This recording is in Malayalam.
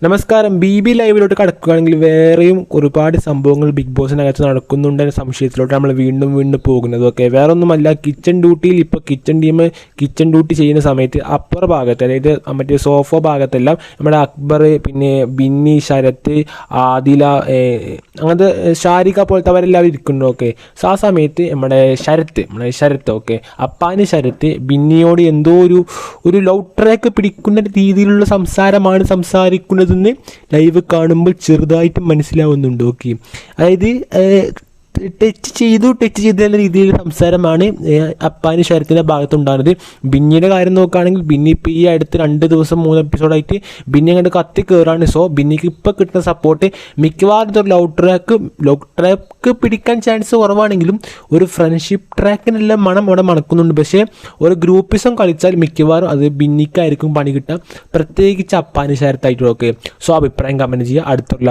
നമസ്കാരം. BB ലൈവിലോട്ട് കടക്കുകയാണെങ്കിൽ വേറെയും ഒരുപാട് സംഭവങ്ങൾ ബിഗ് ബോസിനകത്ത് നടക്കുന്നുണ്ടെന്ന സംശയത്തിലോട്ട് നമ്മൾ വീണ്ടും പോകുന്നത്. ഓക്കെ, വേറെ ഒന്നുമല്ല, കിച്ചൺ ഡ്യൂട്ടിയിൽ ഇപ്പോൾ കിച്ചൺ ടീം കിച്ചൺ ഡ്യൂട്ടി ചെയ്യുന്ന സമയത്ത് അപ്പർ ഭാഗത്ത്, അതായത് മറ്റേ സോഫ ഭാഗത്തെല്ലാം നമ്മുടെ അക്ബർ, പിന്നെ ബിന്നി, ശരത്ത്, ആദില, അങ്ങനത്തെ ഷാരിക പോലത്തെ അവരെല്ലാവരും ഇരിക്കുന്നു. ഓക്കെ, സോ ആ സമയത്ത് നമ്മുടെ ശരത്ത് ഓക്കെ, അപ്പാന് ശരത്ത് ബിന്നിയോട് എന്തോ ഒരു ലവ് ട്രാക്ക് പിടിക്കുന്ന രീതിയിലുള്ള സംസാരമാണ് സംസാരിക്കുന്നതെന്ന് ലൈവ് കാണുമ്പോൾ ചെറുതായിട്ട് മനസ്സിലാവുന്നുണ്ട്. ഓക്കെ, അതായത് ടച്ച് ചെയ്തു എന്ന രീതിയിൽ സംസാരമാണ് അപ്പാനി ശരത്തിൻ്റെ ഭാഗത്തുണ്ടാകുന്നത്. ബിന്നിയുടെ കാര്യം നോക്കുകയാണെങ്കിൽ ബിന്നി ഇപ്പോൾ ഈ അടുത്ത് 2 ദിവസം 3 എപ്പിസോഡായിട്ട് ബിന്നി അങ്ങോട്ട് കത്തി കയറാണ്. സോ ബിന്നിക്ക് ഇപ്പോൾ കിട്ടുന്ന സപ്പോർട്ട് മിക്കവാറും ഇതൊരു ലവ് ട്രാക്ക് പിടിക്കാൻ ചാൻസ് കുറവാണെങ്കിലും ഒരു ഫ്രണ്ട്ഷിപ്പ് ട്രാക്കിനെല്ലാം മണം അവിടെ മണക്കുന്നുണ്ട്. പക്ഷേ ഒരു ഗ്രൂപ്പിസം കളിച്ചാൽ മിക്കവാറും അത് ബിന്നിക്കായിരിക്കും പണി കിട്ടുക, പ്രത്യേകിച്ച് അപ്പാനി ശരത്തായിട്ട്. ഓക്കെ, സോ അഭിപ്രായം കമൻറ്റ് ചെയ്യുക. അടുത്തൊരു